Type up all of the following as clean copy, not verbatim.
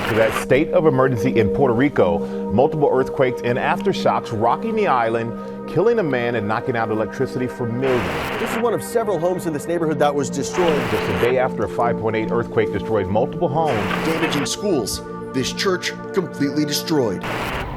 to that state of emergency in Puerto Rico. Multiple earthquakes and aftershocks rocking the island, killing a man and knocking out electricity for millions. This is one of several homes in this neighborhood that was destroyed. Just a day after a 5.8 earthquake destroyed multiple homes. Damaging schools. This church completely destroyed.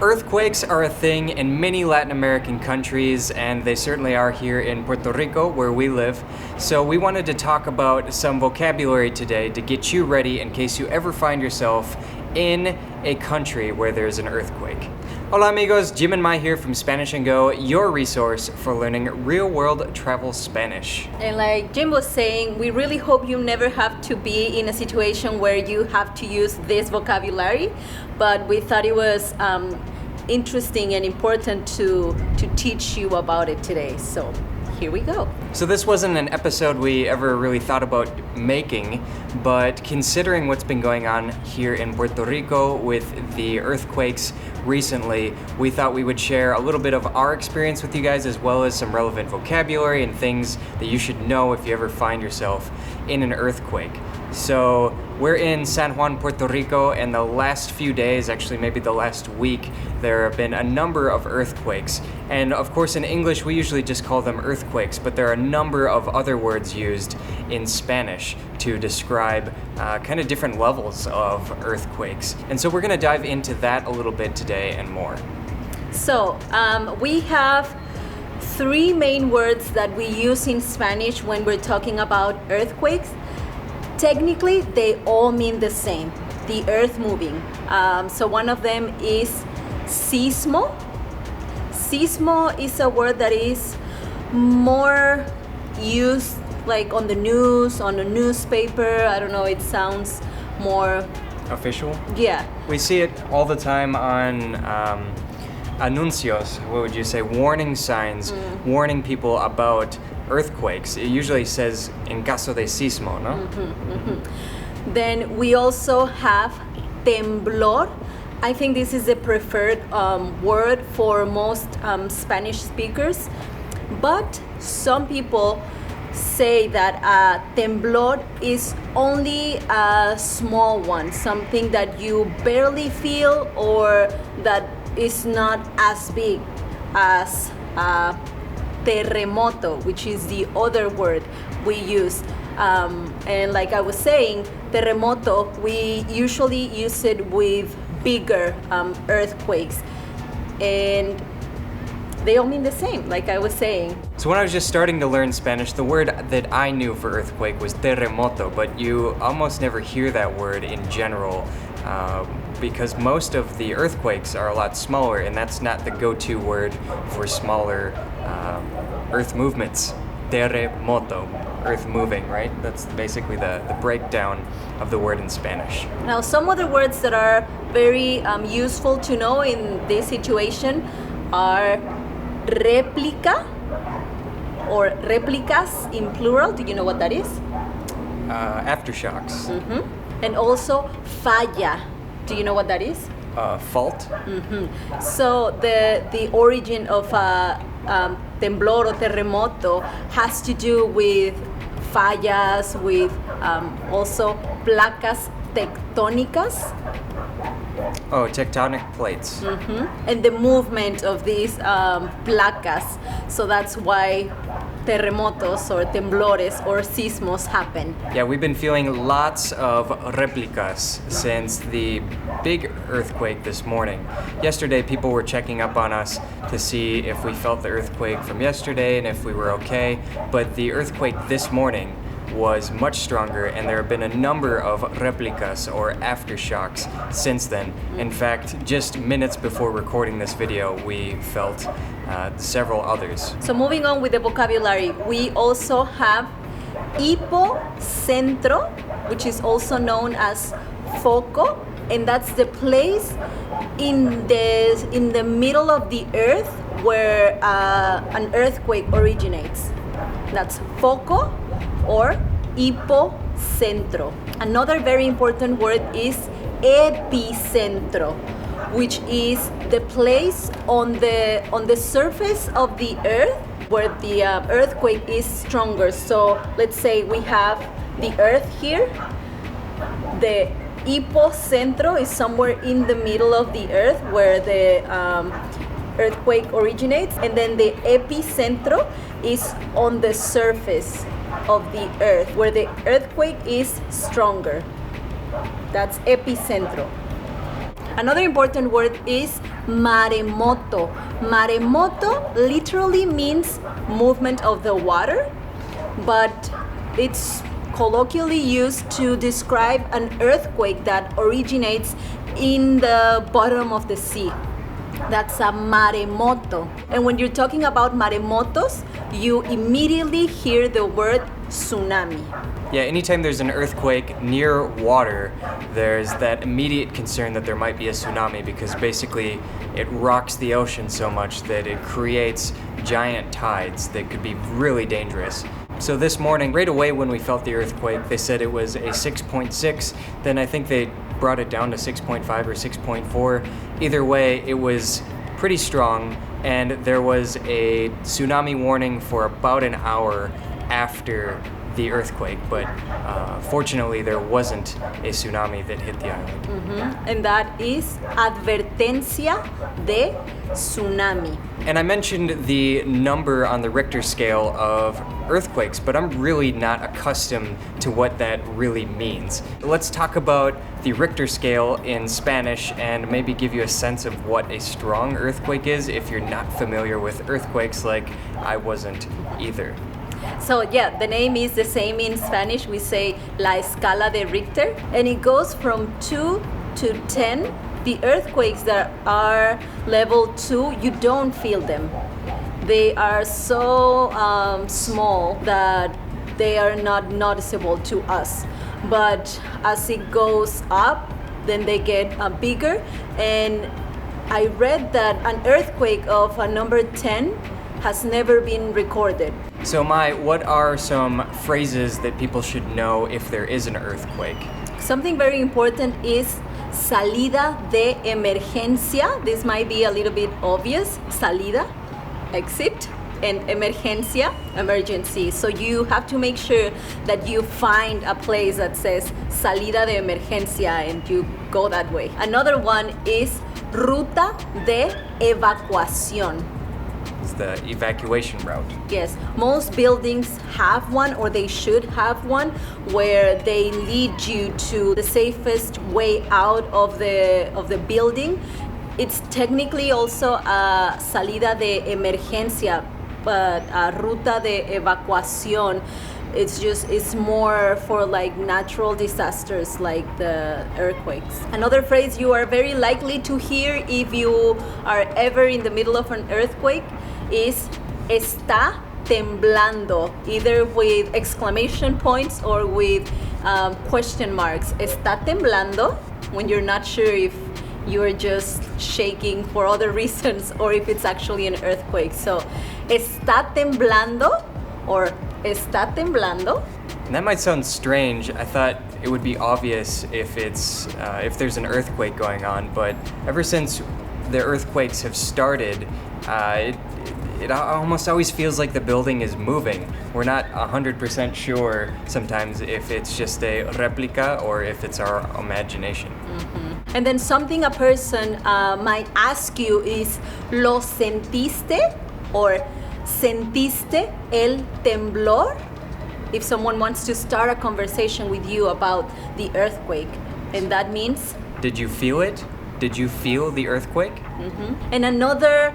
Earthquakes are a thing in many Latin American countries, and they certainly are here in Puerto Rico, where we live. So we wanted to talk about some vocabulary today to get you ready in case you ever find yourself in a country where there's an earthquake. Hola amigos, Jim and Mai here from Spanish and Go, your resource for learning real-world travel Spanish. And like Jim was saying, we really hope you never have to be in a situation where you have to use this vocabulary, but we thought it was interesting and important to teach you about it today. So here we go. So this wasn't an episode we ever really thought about making, but considering what's been going on here in Puerto Rico with the earthquakes recently, we thought we would share a little bit of our experience with you guys, as well as some relevant vocabulary and things that you should know if you ever find yourself in an earthquake. So we're in San Juan, Puerto Rico, and the last few days, actually maybe the last week, there have been a number of earthquakes. And of course in English we usually just call them earthquakes, but there are a number of other words used in Spanish to describe kind of different levels of earthquakes. And so we're gonna dive into that a little bit today and more. So we have three main words that we use in Spanish when we're talking about earthquakes. Technically, they all mean the same, the earth moving. So one of them is sismo. Sismo is a word that is more used like on the news, on a newspaper. I don't know, it sounds more Official? Yeah. We see it all the time on anuncios, what would you say, warning signs, warning people about earthquakes. It usually says en caso de sismo, no? Then we also have temblor. I think this is the preferred word for most Spanish speakers, but some people say that temblor is only a small one, something that you barely feel or that is not as big as terremoto, which is the other word we use. And like I was saying, terremoto, we usually use it with bigger earthquakes. And they all mean the same, like I was saying. So when I was just starting to learn Spanish, the word that I knew for earthquake was terremoto, but you almost never hear that word in general because most of the earthquakes are a lot smaller, and that's not the go-to word for smaller earth movements. Terremoto, earth moving, right? That's basically the breakdown of the word in Spanish. Now, some other words that are very useful to know in this situation are réplica or réplicas in plural. Do you know what that is? Aftershocks. And also falla. Do you know what that is? Fault. So the origin of temblor or terremoto has to do with fallas, with also placas tectónicas. Oh, tectonic plates. And the movement of these placas. So that's why terremotos or temblores or sismos happen. Yeah, we've been feeling lots of replicas since the big earthquake this morning. Yesterday, people were checking up on us to see if we felt the earthquake from yesterday and if we were okay. But the earthquake this morning was much stronger, and there have been a number of replicas or aftershocks since then. In fact, just minutes before recording this video, we felt several others. So moving on with the vocabulary, we also have hipocentro, which is also known as foco, and that's the place in the middle of the earth where an earthquake originates. That's foco or hipocentro. Another very important word is epicentro, which is the place on the surface of the earth where the earthquake is stronger. So let's say we have the earth here, the Epicentro is somewhere in the middle of the earth where the earthquake originates, and then the epicentro is on the surface of the earth where the earthquake is stronger. That's epicentro. Another important word is maremoto. Maremoto literally means movement of the water, but it's colloquially used to describe an earthquake that originates in the bottom of the sea. That's a maremoto. And when you're talking about maremotos, you immediately hear the word tsunami. Yeah, anytime there's an earthquake near water, there's that immediate concern that there might be a tsunami because basically it rocks the ocean so much that it creates giant tides that could be really dangerous. So this morning, right away when we felt the earthquake, they said it was a 6.6. Then I think they brought it down to 6.5 or 6.4. Either way, it was pretty strong, and there was a tsunami warning for about an hour after the earthquake, but fortunately there wasn't a tsunami that hit the island. And that is advertencia de tsunami. And I mentioned the number on the Richter scale of earthquakes, but I'm really not accustomed to what that really means. Let's talk about the Richter scale in Spanish and maybe give you a sense of what a strong earthquake is if you're not familiar with earthquakes like I wasn't either. So yeah, the name is the same in Spanish. We say La Escala de Richter, and it goes from 2 to 10. The earthquakes that are level 2, you don't feel them. They are so small that they are not noticeable to us. But as it goes up, then they get bigger. And I read that an earthquake of a number 10 has never been recorded. So Mai, what are some phrases that people should know if there is an earthquake? Something very important is salida de emergencia. This might be a little bit obvious. Salida, exit, and emergencia, emergency. So you have to make sure that you find a place that says salida de emergencia and you go that way. Another one is ruta de evacuación. It's the evacuation route. Yes, most buildings have one, or they should have one, where they lead you to the safest way out of the building. It's technically also a salida de emergencia, but a ruta de evacuación, it's more for like natural disasters like the earthquakes. Another phrase you are very likely to hear if you are ever in the middle of an earthquake is está temblando, either with exclamation points or with question marks. Está temblando, when you're not sure if you're just shaking for other reasons or if it's actually an earthquake. So, está temblando or está temblando. And that might sound strange. I thought it would be obvious if there's an earthquake going on, but ever since the earthquakes have started, it almost always feels like the building is moving. We're not 100% sure sometimes if it's just a replica or if it's our imagination. And then something a person might ask you is, ¿lo sentiste? Or ¿sentiste el temblor? If someone wants to start a conversation with you about the earthquake. And that means? Did you feel it? Did you feel the earthquake? And another,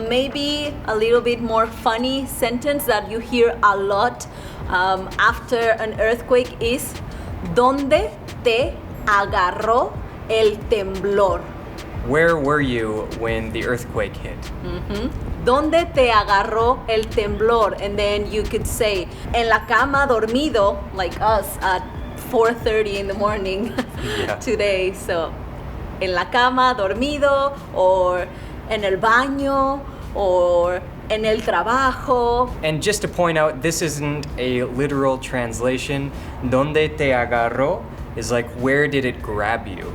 maybe a little bit more funny sentence that you hear a lot after an earthquake is, ¿Dónde te agarró el temblor? Where were you when the earthquake hit? ¿Dónde te agarró el temblor? And then you could say, en la cama dormido, like us at 4:30 in the morning today. So, en la cama dormido, or en el baño, or en el trabajo. And just to point out, this isn't a literal translation. Donde te agarró is like, where did it grab you?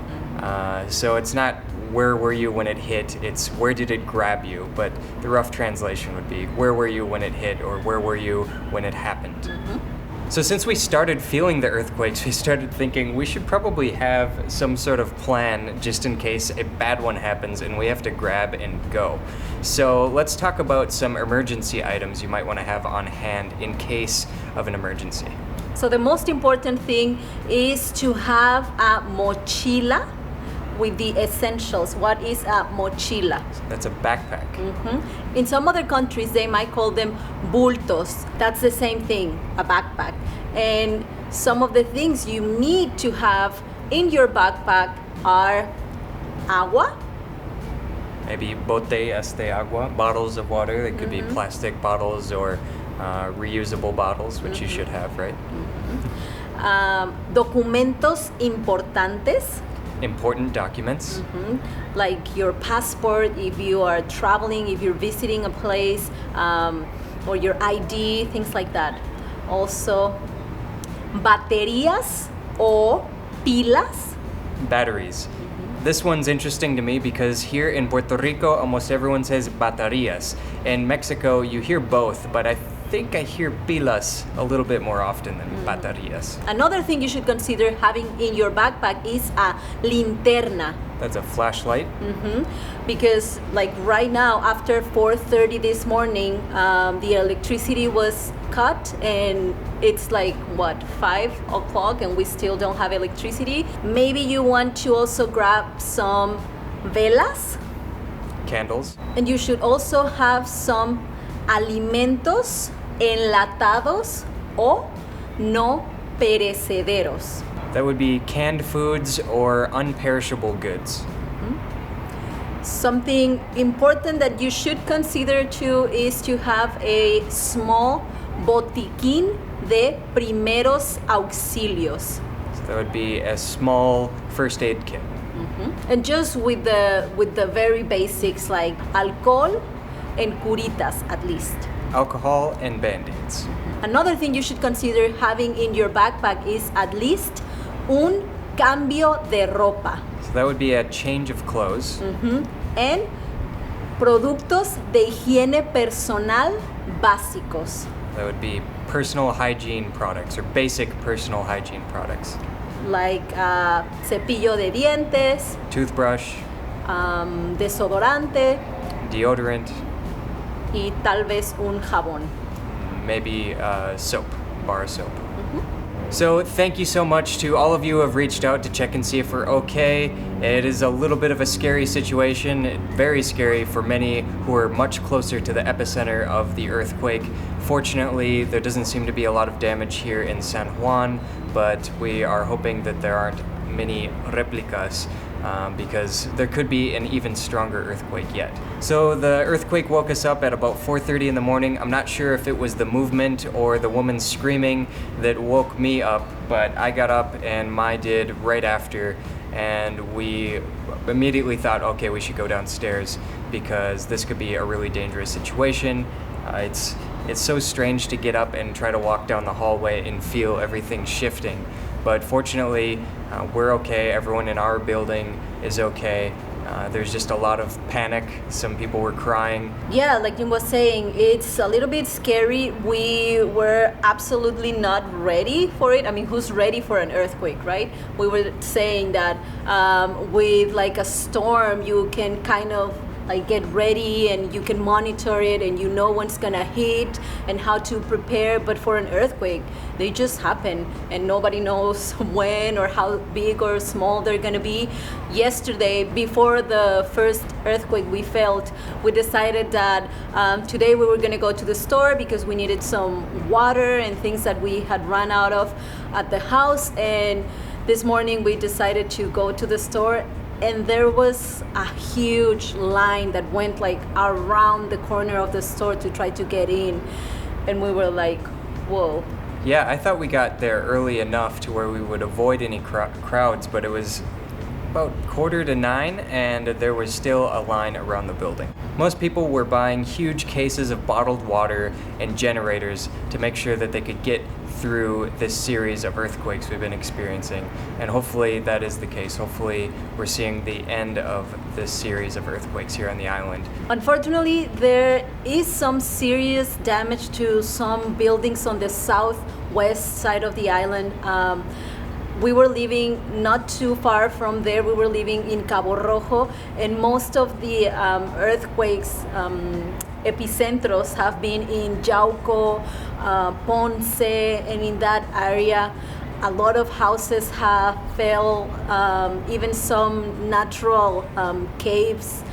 So it's not where were you when it hit, it's where did it grab you? But the rough translation would be, where were you when it hit, or where were you when it happened? So since we started feeling the earthquakes, we started thinking we should probably have some sort of plan just in case a bad one happens and we have to grab and go. So let's talk about some emergency items you might want to have on hand in case of an emergency. So the most important thing is to have a mochila with the essentials. What is a mochila? That's a backpack. In some other countries, they might call them bultos. That's the same thing, a backpack. And some of the things you need to have in your backpack are agua. Maybe botellas de agua, bottles of water. They could be plastic bottles or reusable bottles, which you should have, right? Documentos importantes. Important documents. Like your passport if you are traveling, if you're visiting a place, or your ID, things like that. Also, baterías o pilas. Batteries. This one's interesting to me because here in Puerto Rico, almost everyone says baterías. In Mexico, you hear both, but I think I hear pilas a little bit more often than baterías. Another thing you should consider having in your backpack is a linterna. That's a flashlight. Because like right now, after 4:30 this morning, the electricity was cut and it's like, what, 5 o'clock and we still don't have electricity. Maybe you want to also grab some velas. Candles. And you should also have some alimentos enlatados o no perecederos. That would be canned foods or unperishable goods. Something important that you should consider too is to have a small botiquín de primeros auxilios. So that would be a small first aid kit. And just with the very basics like alcohol and curitas at least. Alcohol and band-aids. Another thing you should consider having in your backpack is at least un cambio de ropa. So that would be a change of clothes. And productos de higiene personal básicos. That would be personal hygiene products or basic personal hygiene products. Like cepillo de dientes, Toothbrush, desodorante deodorant, y tal vez un jabón. maybe soap, bar soap. So thank you so much to all of you who have reached out to check and see if we're okay. It is a little bit of a scary situation, very scary for many who are much closer to the epicenter of the earthquake. Fortunately, there doesn't seem to be a lot of damage here in San Juan, but we are hoping that there aren't many replicas because there could be an even stronger earthquake yet. So the earthquake woke us up at about 4:30 in the morning. I'm not sure if it was the movement or the woman screaming that woke me up, but I got up and Mai did right after, and we immediately thought, okay, we should go downstairs because this could be a really dangerous situation. It's so strange to get up and try to walk down the hallway and feel everything shifting. But fortunately, we're okay. Everyone in our building is okay. There's just a lot of panic. Some people were crying. Yeah, like Jim was saying, it's a little bit scary. We were absolutely not ready for it. I mean, who's ready for an earthquake, right? We were saying that with like a storm, you can kind of like get ready and you can monitor it and you know when it's gonna hit and how to prepare. But for an earthquake, they just happen and nobody knows when or how big or small they're gonna be. Yesterday, before the first earthquake we felt, we decided that today we were gonna go to the store because we needed some water and things that we had run out of at the house. And this morning we decided to go to the store, and there was a huge line that went like around the corner of the store to try to get in. And we were like, whoa. Yeah, I thought we got there early enough to where we would avoid any crowds, but it was about 8:45 and there was still a line around the building. Most people were buying huge cases of bottled water and generators to make sure that they could get through this series of earthquakes we've been experiencing, and hopefully that is the case. Hopefully we're seeing the end of this series of earthquakes here on the island. Unfortunately, there is some serious damage to some buildings on the south west side of the island. We were living not too far from there. We were living in Cabo Rojo, and most of the earthquakes epicentros have been in Yauco, Ponce, and in that area. A lot of houses have fell, even some natural caves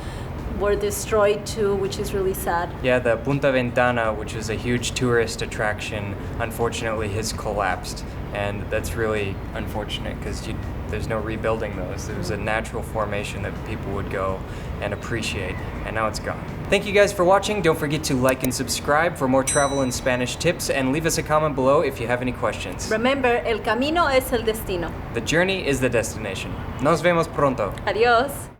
were destroyed too, which is really sad. Yeah, the Punta Ventana, which is a huge tourist attraction, unfortunately has collapsed. And that's really unfortunate because there's no rebuilding those. It was a natural formation that people would go and appreciate, and now it's gone. Thank you guys for watching. Don't forget to like and subscribe for more travel and Spanish tips, and leave us a comment below if you have any questions. Remember, el camino es el destino. The journey is the destination. Nos vemos pronto. Adiós.